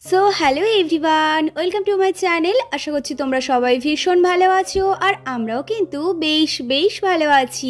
So hello everyone, welcome to my channel. আশা করছি তোমরা সবাই ভীষণ ভালো আছো আর আমরাও কিন্তু বেশ বেশ ভালো আছি।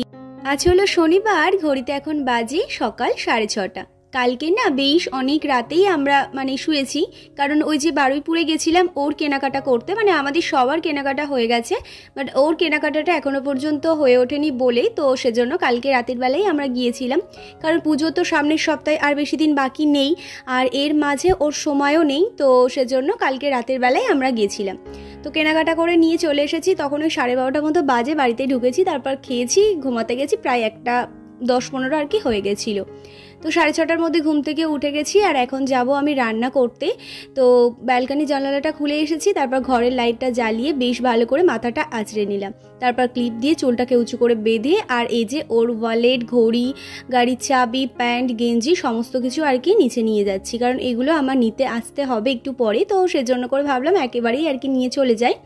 আজ হলো শনিবার, ঘড়িতে এখন বাজে সকাল 6:30। কালকে না বেশ অনেক রাতেই আমরা শুয়েছি, কারণ ওই যে বারুইপুরে গেছিলাম ওর কেনাকাটা করতে, আমাদের সবার কেনাকাটা হয়ে গেছে, বাট ওর কেনাকাটাটা এখনও পর্যন্ত হয়ে ওঠেনি বলেই তো সেজন্য কালকে রাতের বেলায় আমরা গিয়েছিলাম। কারণ পুজো তো সামনের সপ্তাহে আর বেশি দিন বাকি নেই, আর এর মাঝে ওর সময়ও নেই, তো সেজন্য কালকে রাতের বেলায় আমরা গিয়েছিলাম। তো কেনাকাটা করে নিয়ে চলে এসেছি, তখন ওই 12:30 মতো বাজে, বাড়িতে ঢুকেছি, তারপর খেয়েছি, ঘুমাতে গেছি, প্রায় 1:10-15 আর কি হয়ে গেছিলো। তো 6:30টার মধ্যে ঘুম থেকে উঠে গেছি, আর এখন যাব আমি রান্না করতে। তো ব্যালকনি জানালাটা খুলে এসেছি, তারপর ঘরের লাইটটা জ্বালিয়ে বেশ ভালো করে মাথাটা আঁচড়ে নিলাম, তারপর ক্লিপ দিয়ে চুলটাকে উঁচু করে বেঁধে, আর এই যে ওর ওয়ালেট, ঘড়ি, গাড়ির চাবি, প্যান্ট, গেঞ্জি সমস্ত কিছু আর কি নিচে নিয়ে যাচ্ছি, কারণ এগুলো আমার নিতে আসতে হবে একটু পরে, তো সেজন্য করে ভাবলাম একেবারেই আর কি নিয়ে চলে যাই।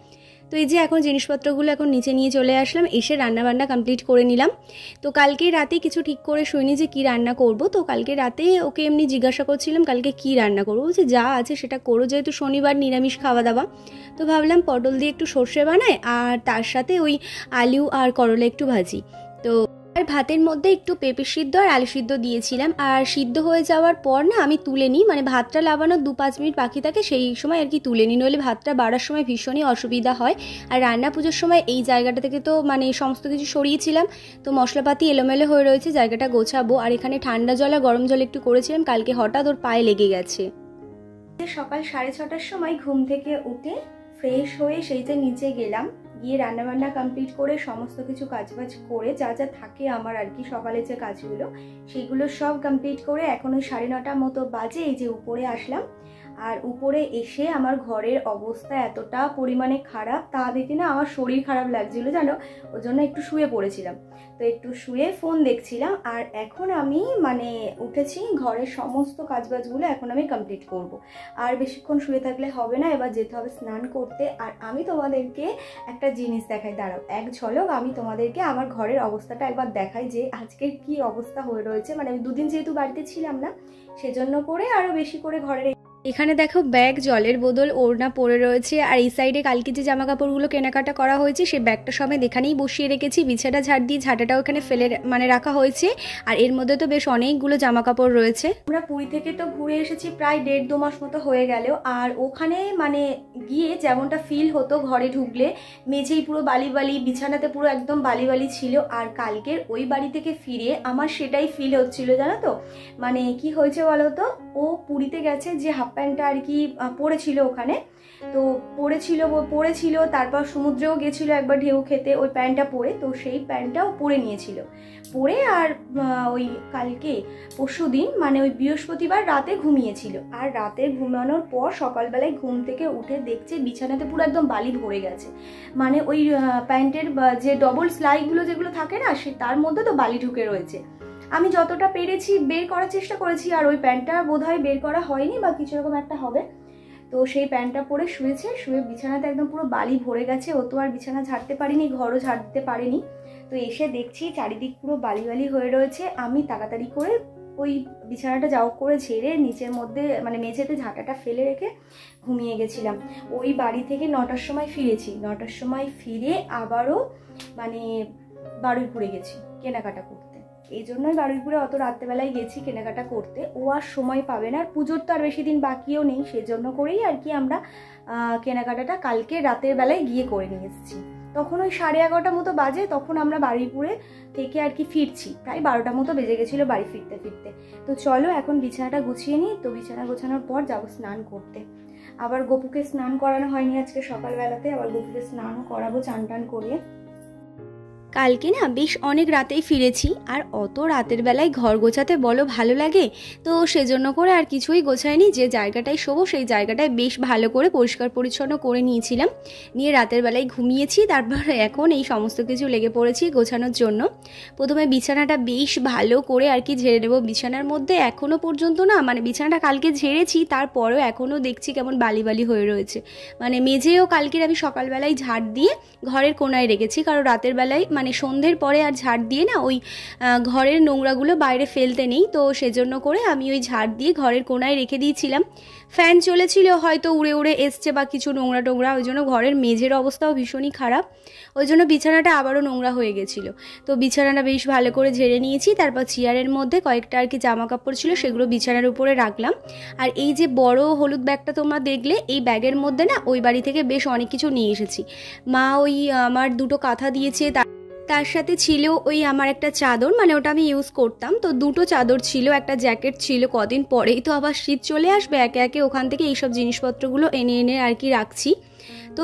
তো এই যে এখন জিনিসপত্রগুলো এখন নিচে নিয়ে চলে আসলাম, এসে রান্নাবান্না কমপ্লিট করে নিলাম। তো কালকে রাতে কিছু ঠিক করে শুইনি যে কি রান্না করব, তো কালকে রাতে ওকে এমনি জিজ্ঞাসা করছিলাম কালকে কি রান্না করবো, বলছে যা আছে সেটা করো, যেহেতু শনিবার নিরামিষ খাওয়া দাওয়া। তো ভাবলাম পটল দিয়ে একটু সর্ষে বানাই, আর তার সাথে ওই আলু আর করলা একটু ভাজি। তো আর ভাতের মধ্যে একটু পেঁপে সিদ্ধ আর আলু সিদ্ধ দিয়েছিলাম, আর সিদ্ধ হয়ে যাওয়ার পর না আমি তুলে নিই, ভাতটা লাগানোর 2-5 মিনিট বাকি থাকে, সেই সময় আর কি তুলে নিই, নইলে ভাতটা বাড়ার সময় ভীষণই অসুবিধা হয়। আর রান্না পুজোর সময় এই জায়গাটা থেকে তো সমস্ত কিছু সরিয়েছিলাম, তো মশলাপাতি এলোমেলো হয়ে রয়েছে, জায়গাটা গোছাবো। আর এখানে ঠান্ডা জল আর গরম জল একটু করেছিলাম, কালকে হঠাৎ ওর পায়ে লেগে গেছে। সকাল 6:30টার সময় ঘুম থেকে উঠে ফ্রেশ হয়ে সেই যে নিচে গেলাম, গিয়ে রান্নাবান্না কমপ্লিট করে সমস্ত কিছু কাজবাজ করে যা যা থাকে আমার আর কি সকালে যে কাজগুলো, সেগুলো সব কমপ্লিট করে এখন ওই 9:30 মতো বাজে, এই যে উপরে আসলাম। আর উপরে এসে আমার ঘরের অবস্থা এতটা পরিমাণে খারাপ, তা দেখে না আমার শরীর খারাপ লাগছিল জানো, ওই জন্য একটু শুয়ে পড়েছিলাম। তো একটু শুয়ে ফোন দেখছিলাম, আর এখন আমি উঠেছি, ঘরের সমস্ত কাজবাজগুলো এখন আমি কমপ্লিট করব। আর বেশিক্ষণ শুয়ে থাকলে হবে না, এবার যেতে হবে স্নান করতে। আর আমি তোমাদেরকে একটা জিনিস দেখাই, দাঁড়াও এক ঝলক আমি তোমাদেরকে আমার ঘরের অবস্থাটা একবার দেখাই, যে আজকের কি অবস্থা হয়ে রয়েছে। আমি দুদিন যেহেতু বাড়িতে ছিলাম না, সেজন্য করে আরও বেশি করে ঘরের এখানে দেখো ব্যাগ, জলের বোতল, ওড়না পড়ে রয়েছে, আর এই সাইডে কালকে যে জামা কাপড়গুলো কেনাকাটা করা হয়েছে সেই ব্যাগটা সমেত এখানেই বসিয়ে রেখেছি, বিছাটা ঝাড় দিয়ে ঝাঁটাটাও এখানে ফেলে রাখা হয়েছে। আর এর মধ্যে তো বেশ অনেকগুলো জামা কাপড় রয়েছে। আমরা পুরী থেকে তো ঘুরে এসেছি, প্রায় 1.5-2 মাস মতো হয়ে গেল। আর ওখানে গিয়ে যেমনটা ফিল হতো ঘরে ঢুকলে, মেঝেই পুরো বালি বালি, বিছানাতে পুরো একদম বালি বালি ছিল। আর কালকের ওই বাড়ি থেকে ফিরে আমার সেটাই ফিল হচ্ছিল জানো তো। কি হয়েছে বলো তো, ও পুরীতে গেছে, যে হাফ প্যান্টটা আর কি পরেছিল ওখানে, তো পরেছিল, তারপর সমুদ্রেও গেছিল একবার ঢেউ খেতে ওই প্যান্টটা পরে, তো সেই প্যান্টটাও পরে নিয়েছিল, পরে আর ওই কালকে পরশুদিন ওই বৃহস্পতিবার রাতে ঘুমিয়েছিল। আর রাতে ঘুমানোর পর সকালবেলায় ঘুম থেকে উঠে দেখছে বিছানাতে পুরো একদম বালি ভরে গেছে, ওই প্যান্টের যে ডবল সেলাইগুলো যেগুলো থাকে না, সে তার মধ্যে তো বালি ঢুকে রয়েছে। আমি যতটা পেরেছি বের করার চেষ্টা করেছি, আর ওই প্যান্টটা বোধহয় বের করা হয়নি বা কিছু রকম একটা হবে। তো সেই প্যান্টটা পরে শুয়েছে, শুয়ে বিছানাতে একদম পুরো বালি ভরে গেছে, ও তো আর বিছানা ঝাড়তে পারিনি, ঘরও ঝাড় দিতে পারিনি। তো এসে দেখছি চারিদিক পুরো বালি বালি হয়ে রয়েছে। আমি তাড়াতাড়ি করে ওই বিছানাটা যাও করে ঝেড়ে নিচের মধ্যে মেঝেতে ঝাঁটাটা ফেলে রেখে ঘুমিয়ে গেছিলাম। ওই বাড়ি থেকে 9টার সময় ফিরেছি, 9টার সময় ফিরে আবারও বারুইপুরে গেছি কেনাকাটা করতে। এই জন্যই বারুইপুরে অত রাত্রেবেলায় গেছি কেনাকাটা করতে, ও আর সময় পাবে না, আর পুজোর তো আর বেশি দিন বাকিও নেই, সেজন্য করেই আর কি আমরা কেনাকাটাটা কালকে রাতের বেলায় গিয়ে করে নিয়ে এসেছি। তখন ওই 11:30 মতো বাজে, তখন আমরা বারুইপুরে থেকে আর কি ফিরছি, প্রায় 12টা মতো বেজে গেছিলো বাড়ি ফিরতে ফিরতে। তো চলো এখন বিছানাটা গুছিয়ে নিই, তো বিছানা গোছানোর পর যাবো স্নান করতে। আবার গপুকে স্নান করানো হয়নি আজকে সকালবেলাতে, আবার গপুকে স্নানও করাবো চান টান করিয়ে। কালকে না বেশ অনেক রাতেই ফিরেছি, আর অত রাতের বেলায় ঘর গোছাতে বলো ভালো লাগে, তো সেজন্য করে আর কিছুই গোছায়নি, যে জায়গাটায় শোবো সেই জায়গাটায় বেশ ভালো করে পরিষ্কার পরিচ্ছন্ন করে নিয়েছিলাম, নিয়ে রাতের বেলায় ঘুমিয়েছি। তারপর এখন এই সমস্ত কিছু লেগে পড়েছি গোছানোর জন্য। প্রথমে বিছানাটা বেশ ভালো করে আর কি ঝেড়ে নেবো। বিছানার মধ্যে এখনও পর্যন্ত না বিছানাটা কালকে ঝেড়েছি, তারপরেও এখনও দেখছি কেমন বালি বালি হয়ে রয়েছে। মেঝেও কালকের আমি সকালবেলায় ঝাড় দিয়ে ঘরের কোনায় রেখেছি, কারণ রাতের বেলায় সন্ধ্যের পরে আর ঝাড় দিয়ে না ওই ঘরের নোংরাগুলো বাইরে ফেলতে নেই, তো সেজন্য করে আমি ওই ঝাড় দিয়ে ঘরের কোনায় রেখে দিয়েছিলাম। ফ্যান চলেছিল, হয়তো উড়ে উড়ে এসছে বা কিছু নোংরা টোংরা, ওই জন্য ঘরের মেঝের অবস্থাও ভীষণই খারাপ, ওই জন্য বিছানাটা আবারও নোংরা হয়ে গেছিলো। তো বিছানাটা বেশ ভালো করে ঝেড়ে নিয়েছি, তারপর চেয়ারের মধ্যে কয়েকটা আর কি জামা কাপড় ছিল সেগুলো বিছানার উপরে রাখলাম। আর এই যে বড় হলুদ ব্যাগটা তোমরা দেখলে, এই ব্যাগের মধ্যে না ওই বাড়ি থেকে বেশ অনেক কিছু নিয়ে এসেছি। মা ওই আমার দুটো কাঁথা দিয়েছে, তার সাথে ছিল ওই আমার একটা চাদর, মানে ওটা আমি ইউজ করতাম, তো দুটো চাদর ছিল, একটা জ্যাকেট ছিল। কদিন পরেই তো আবার শীত চলে আসবে, একে একে ওখান থেকে এইসব জিনিসপত্রগুলো এনে এনে আর কি রাখছি। তো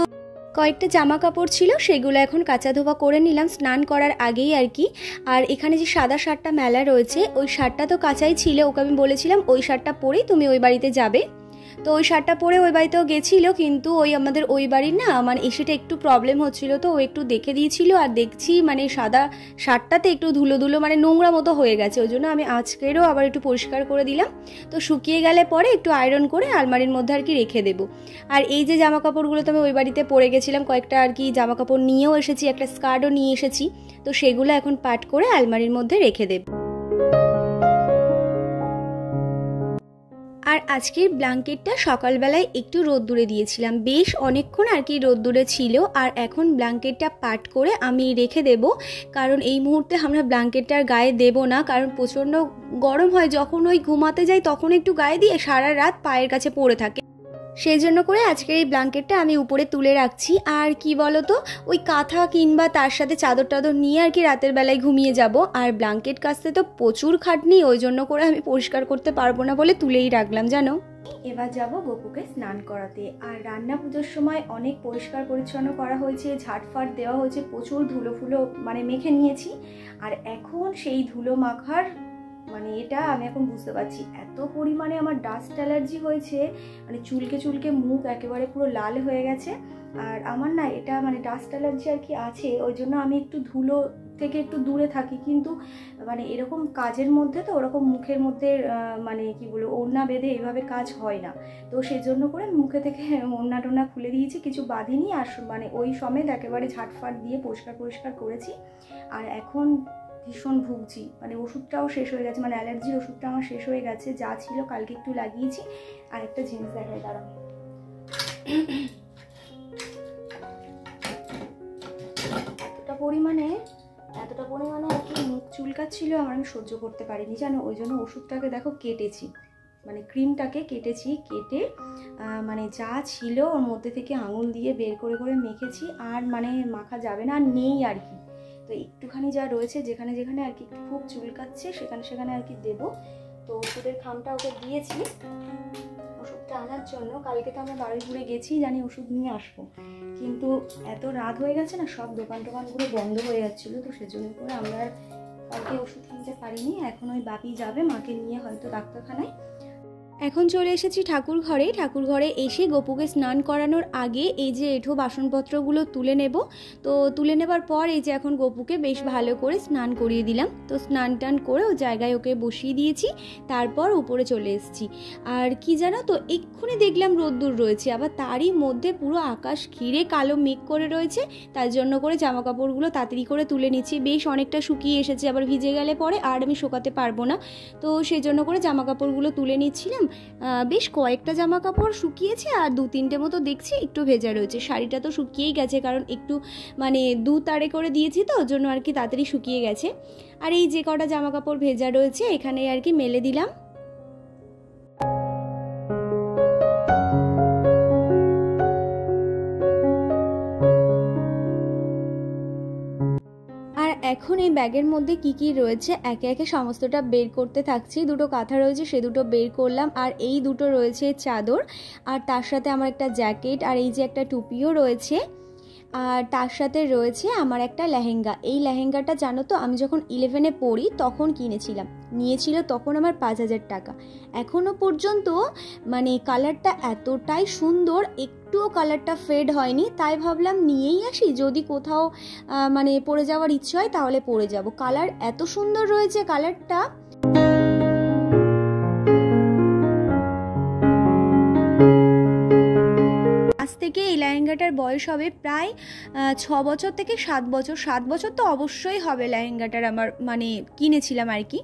কয়েকটা জামা কাপড় ছিল, সেগুলো এখন কাচা ধোয়া করে নিলাম স্নান করার আগেই আর কি। আর এখানে যে সাদা শার্টটা মেলা রয়েছে, ওই শার্টটা তো কাচাই ছিল, ওকে আমি বলেছিলাম ওই শার্টটা পরেই তুমি ওই বাড়িতে যাবে। তো ওই শার্টটা পরে ওই বাড়িতেও গেছিলো, কিন্তু ওই আমাদের ওই বাড়ির না মানে এসেটা একটু প্রবলেম হচ্ছিলো, তো ও একটু দেখে দিয়েছিল। আর দেখছি মানে সাদা শার্টটাতে একটু ধুলো ধুলো মানে নোংরা মতো হয়ে গেছে, ওই জন্য আমি আজকেরও আবার একটু পরিষ্কার করে দিলাম। তো শুকিয়ে গেলে পরে একটু আয়রন করে আলমারির মধ্যে আর কি রেখে দেবো। আর এই যে জামা কাপড়গুলো তো আমি ওই বাড়িতে পরে গেছিলাম, কয়েকটা আর কি জামা কাপড় নিয়েও এসেছি, একটা স্কার্টও নিয়ে এসেছি, তো সেগুলো এখন পাট করে আলমারির মধ্যে রেখে দেব। আর আজকের ব্ল্যাঙ্কেটটা সকালবেলায় একটু রোদ্দুরে দিয়েছিলাম, বেশ অনেকক্ষণ আর কি রোদ্দুরে ছিল। আর এখন ব্ল্যাঙ্কেটটা পাট করে আমি রেখে দেব, কারণ এই মুহূর্তে আমরা ব্ল্যাঙ্কেটটার গায়ে দেব না, কারণ প্রচণ্ড গরম হয়, যখন ওই ঘুমাতে যাই তখন একটু গায়ে দিয়ে সারা রাত পায়ের কাছে পড়ে থাকে, সেই জন্য করে আজকের এই ব্ল্যাঙ্কেটটা আমি উপরে তুলে রাখছি। আর কি বলো তো, ওই কাঁথা কিংবা তার সাথে চাদর টাদর নিয়ে আর কি রাতের বেলায় ঘুমিয়ে যাব। আর ব্ল্যাঙ্কেট কাচতে তো প্রচুর খাটনি, ওই জন্য করে আমি পরিষ্কার করতে পারবো না বলে তুলেই রাখলাম জানো। এবার যাব গপুকে স্নান করাতে। আর রান্না পুজোর সময় অনেক পরিষ্কার পরিচ্ছন্ন করা হয়েছে, ঝাটফাট দেওয়া হয়েছে, প্রচুর ধুলো ফুলো মানে মেখে নিয়েছি। আর এখন সেই ধুলো মাখার মানে এটা আমি এখন বুঝতে পারছি, এত পরিমাণে আমার ডাস্ট অ্যালার্জি হয়েছে, মানে চুলকে চুলকে মুখ একেবারে পুরো লাল হয়ে গেছে। আর আমার না এটা মানে ডাস্ট অ্যালার্জি আর কি আছে, ওই জন্য আমি একটু ধুলো থেকে একটু দূরে থাকি, কিন্তু মানে এরকম কাজের মধ্যে তো ওরকম মুখের মধ্যে মানে কি বলবো ওড়না বেঁধে এইভাবে কাজ হয় না, তো সেই জন্য করে মুখে থেকে ওড়না টোনা খুলে দিয়েছি, কিছু বাঁধিনি। আর মানে ওই সমেত একেবারে ঝাটফাট দিয়ে পরিষ্কার করেছি। আর এখন ভীষণ ভুগছি, মানে ওষুধটাও শেষ হয়ে গেছে, মানে অ্যালার্জির ওষুধটা আমার শেষ হয়ে গেছে, যা ছিল কালকে একটু লাগিয়েছি। আর একটা জিনিস দেখাই দাঁড়াও, এতটা পরিমাণে আর কি মুখ চুলকাচ্ছিল আমার, আমি সহ্য করতে পারিনি জানো, ওই জন্য ওষুধটাকে দেখো কেটেছি, মানে ক্রিমটাকে কেটেছি, কেটে মানে যা ছিল ওর মধ্যে থেকে আঙুল দিয়ে বের করে করে মেখেছি। আর মানে মাখা যাবে না, আর নেই আর কি, তো একটুখানি যা রয়েছে যেখানে যেখানে আর কি খুব চুলকাচ্ছে সেখানে সেখানে আর কি দেবো। তো ওষুধের খামটা ওকে দিয়েছি ওষুধটা আনার জন্য, কালকে তো আমরা বাড়ি ঘুরে গেছি জানি ওষুধ নিয়ে আসবো, কিন্তু এত রাত হয়ে গেছে না, সব দোকানগুলো বন্ধ হয়ে যাচ্ছিলো, তো সেজন্য করে আমরা কালকে ওষুধ কিনতে পারিনি। এখন ওই বাপি যাবে মাকে নিয়ে হয়তো ডাক্তারখানায়। এখন চলে এসেছি ঠাকুর ঘরে এসে গপুকে স্নান করানোর আগে এই যে এঁঠো বাসনপত্রগুলো তুলে নেব। তো তুলে নেবার পর এই যে এখন গপুকে বেশ ভালো করে স্নান করিয়ে দিলাম, তো স্নান টান করে ও জায়গায় ওকে বসিয়ে দিয়েছি, তারপর উপরে চলে এসেছি। আর কি জানো তো, এক্ষুনি দেখলাম রোদ্দুর রয়েছে, আবার তারই মধ্যে পুরো আকাশ ঘিরে কালো মেঘ করে রয়েছে, তার জন্য করে জামা কাপড়গুলো তাড়াতাড়ি করে তুলে নিচ্ছি, বেশ অনেকটা শুকিয়ে এসেছে, আবার ভিজে গেলে পরে আর আমি শুকাতে পারবো না, তো সেই জন্য করে জামা কাপড়গুলো তুলে নিচ্ছিলাম। বেশ কয়েকটা জামা কাপড় শুকিয়েছে, আর 2-3টে মতো দেখছি একটু ভেজা রয়েছে, শাড়িটা তো শুকিয়েই গেছে, কারণ একটু মানে 2 তারে করে দিয়েছি তো ওর জন্য আর কি তাড়াতাড়ি শুকিয়ে গেছে। আর এই যে কটা জামা কাপড় ভেজা রয়েছে এখানে আর কি মেলে দিলাম। এখন এই ব্যাগের মধ্যে কি কি রয়েছে একে একে সমস্তটা বের করতে থাকছি। দুটো কাঁথা রয়েছে, সে দুটো বের করলাম, আর এই দুটো রয়েছে চাদর, আর তার সাথে আমার একটা জ্যাকেট, আর এই যে একটা টুপিও রয়েছে, আর তার সাথে রয়েছে আমার একটা লেহেঙ্গা। এই লেহেঙ্গাটা জানো তো আমি যখন 11-এ পড়ি তখন কিনেছিলাম, নিয়েছিল তখন আমার 5,000 টাকা। এখনও পর্যন্ত মানে কালারটা এতটাই সুন্দর, একটুও কালারটা ফেড হয়নি, তাই ভাবলাম নিয়েই আসি, যদি কোথাও মানে পরে যাওয়ার ইচ্ছে হয় তাহলে পরে যাব। কালার এত সুন্দর রয়েছে কালারটা। থেকে এই লেহেঙ্গাটার বয়স হবে প্রায় 6 বছর থেকে 7 বছর। 7 বছর তো অবশ্যই হবে লেহেঙ্গাটার আমার, মানে কিনেছিলাম আর কি।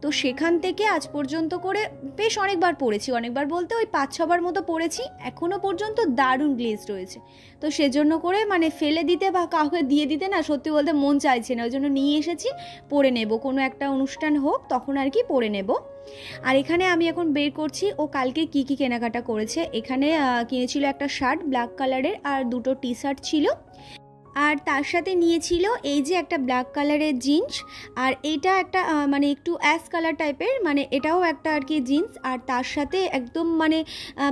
তো সেখান থেকে আজ পর্যন্ত করে বেশ অনেকবার পরেছি, অনেকবার বলতে ওই 5-6 বার মতো পরেছি। এখনও পর্যন্ত দারুণ গ্লেজ রয়েছে। তো সেজন্য করে মানে ফেলে দিতে বা কাউকে দিয়ে দিতে না সত্যি বলতে মন চাইছে না, ওই জন্য নিয়ে এসেছি, পরে নেব, কোনো একটা অনুষ্ঠান হোক তখন আর কি পরে নেব। আর এখানে আমি এখন বের করছি ও কালকে কি কি কেনাকাটা করেছে। এখানে কিনেছিল একটা শার্ট ব্ল্যাক কালারের আর দুটো টি শার্ট ছিল, আর তার সাথে নিয়েছিল এই যে একটা ব্ল্যাক কালারের জিন্স, আর এইটা একটা মানে একটু অ্যাশ কালার টাইপের, মানে এটাও একটা আর কি জিন্স। আর তার সাথে একদম মানে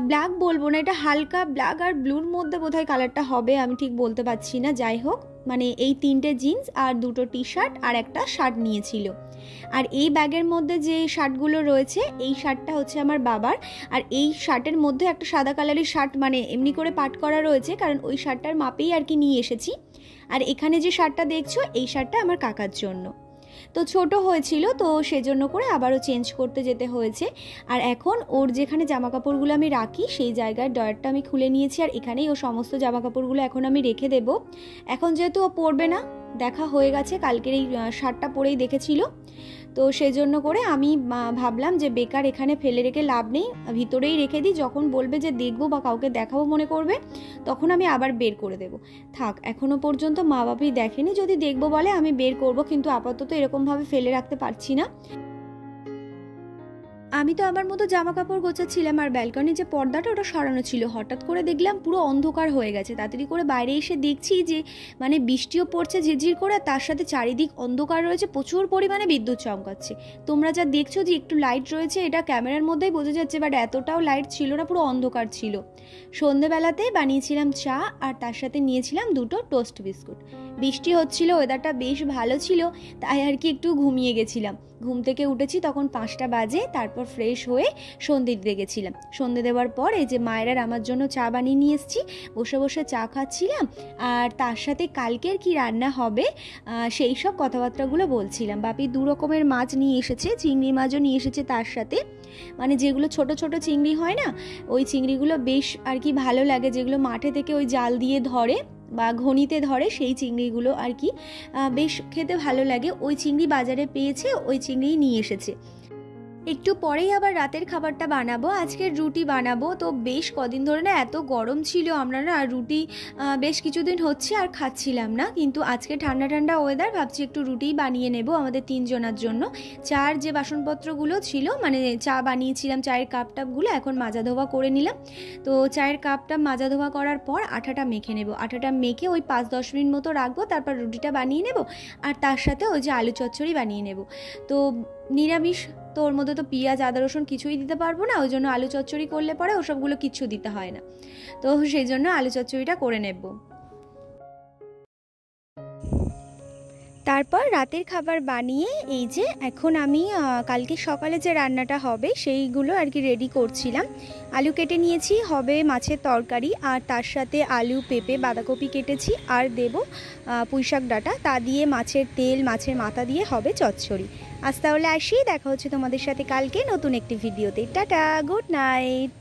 ব্ল্যাক বলবো না, এটা হালকা ব্ল্যাক আর ব্লুর মধ্যে বোধহয় কালারটা হবে, আমি ঠিক বলতে পারছি না। যাই হোক, মানে এই 3টে জিন্স আর দুটো টি শার্ট আর একটা শার্ট নিয়েছিল। আর এই ব্যাগের মধ্যে যে শার্টগুলো রয়েছে, এই শার্টটা হচ্ছে আমার বাবার, আর এই শার্টের মধ্যে একটা সাদা কালারের শার্ট মানে এমনি করে পাট করা রয়েছে, কারণ ওই শার্টটার মাপেই আর কি নিয়ে এসেছি। আর এখানে যে শার্টটা দেখছো, এই শার্টটা আমার কাকার জন্য, তো ছোট হয়েছিল, তো সেজন্য করে আবারও চেঞ্জ করতে যেতে হয়েছে। আর এখন ওর যেখানে জামা কাপড়গুলো আমি রাখি সেই জায়গার ডয়ারটা আমি খুলে নিয়েছি, আর এখানেই ও সমস্ত জামা কাপড়গুলো এখন আমি রেখে দেব। এখন যেহেতু ও পরবে না, দেখা হয়ে গেছে, কালকের এই শার্টটা পরেই দেখেছিল, তো সেজন্য করে আমি ভাবলাম যে বেকার এখানে ফেলে রেখে লাভ নেই, ভিতরেই রেখে দিই, যখন বলবে যে দেখবো বা কাউকে দেখাবো মনে করবে তখন আমি আবার বের করে দেব। থাক, এখনও পর্যন্ত মা বাবাই দেখেনি, যদি দেখবো বলে আমি বের করব, কিন্তু আপাতত এরকমভাবে ফেলে রাখতে পারছি না। আমি তো আমার মতো জামা কাপড় গোছাচ্ছিলাম, আর ব্যালকনির যে পর্দাটা ওটা সরানো ছিল, হঠাৎ করে দেখলাম পুরো অন্ধকার হয়ে গেছে। তাড়াতাড়ি করে বাইরে এসে দেখছি যে মানে বৃষ্টিও পড়ছে ঝিরঝির করে, আর তার সাথে চারিদিক অন্ধকার রয়েছে, প্রচুর পরিমাণে বিদ্যুৎ চমকাচ্ছে। তোমরা যা দেখছো যে একটু লাইট রয়েছে, এটা ক্যামেরার মধ্যেই বোঝা যাচ্ছে, বাট এতটাও লাইট ছিল না, পুরো অন্ধকার ছিল। সন্ধেবেলাতে বানিয়েছিলাম চা, আর তার সাথে নিয়েছিলাম দুটো টোস্ট বিস্কুট। বৃষ্টি হচ্ছিল, ওয়েদারটা বেশ ভালো ছিল, তাই আর কি একটু ঘুমিয়ে গেছিলাম। ঘুম থেকে উঠেছি তখন 5টা বাজে, তারপর ফ্রেশ হয়ে সন্ধে দিতে গেছিলাম। সন্ধে দেওয়ার পর এই যে মায়ের আর আমার জন্য চা বানিয়ে নিয়ে এসেছি, বসে বসে চা খাচ্ছিলাম, আর তার সাথে কালকের কি রান্না হবে সেই সব কথাবার্তাগুলো বলছিলাম। বাপি 2 রকমের মাছ নিয়ে এসেছে, চিংড়ি মাছও নিয়ে এসেছে তার সাথে, মানে যেগুলো ছোট ছোট চিংড়ি হয় না, ওই চিংড়িগুলো বেশ আর কি ভালো লাগে, যেগুলো মাঠে থেকে ওই জাল দিয়ে ধরে বা ঘনিতে ধরে, সেই চিংড়িগুলো আর কি বেশ খেতে ভালো লাগে। ওই চিংড়ি বাজারে পেয়েছে, ওই চিংড়িই নিয়ে এসেছে। একটু পরেই আবার রাতের খাবারটা বানাবো, আজকের রুটি বানাবো। তো বেশ কদিন ধরে না এত গরম ছিল, আমরা না রুটি বেশ কিছুদিন হচ্ছে আর খাচ্ছিলাম না, কিন্তু আজকে ঠান্ডা ঠান্ডা ওয়েদার, ভাবছি একটু রুটিই বানিয়ে নেব আমাদের 3 জনের জন্য। চার যে বাসনপত্রগুলো ছিল, মানে চা বানিয়েছিলাম, চায়ের কাপ টাপগুলো এখন মাজা ধোয়া করে নিলাম। তো চায়ের কাপটা মাজা ধোয়া করার পর আটাটা মেখে নেব, আটাটা মেখে ওই 5-10 মিনিট মতো রাখবো, তারপর রুটিটা বানিয়ে নেব, আর তার সাথে ওই যে আলু চচ্চড়ি বানিয়ে নেব। তো নিরামিষ, তো ওর মধ্যে তো পেঁয়াজ আদা রসুন কিছুই দিতে পারবো না, ওই জন্য আলু চচ্চড়ি করলে পরে ওসবগুলো কিচ্ছু দিতে হয় না, তো সেই জন্য আলু চচ্চড়িটা করে নেব। তারপর রাতের খাবার বানিয়ে এই যে এখন আমি কালকে সকালে যে রান্নাটা হবে সেইগুলো আর কি রেডি করছিলাম। আলু কেটে নিয়েছি, হবে মাছের তরকারি, আর তার সাথে আলু পেঁপে বাঁধাকপি কেটেছি, আর দেব পুঁইশাক ডাঁটা, তা দিয়ে মাছের তেল মাছের মাথা দিয়ে হবে চচ্চড়ি। আজ তাহলে আসি, দেখা হচ্ছে তোমাদের সাথে কালকে নতুন একটি ভিডিওতে। Tata, good night.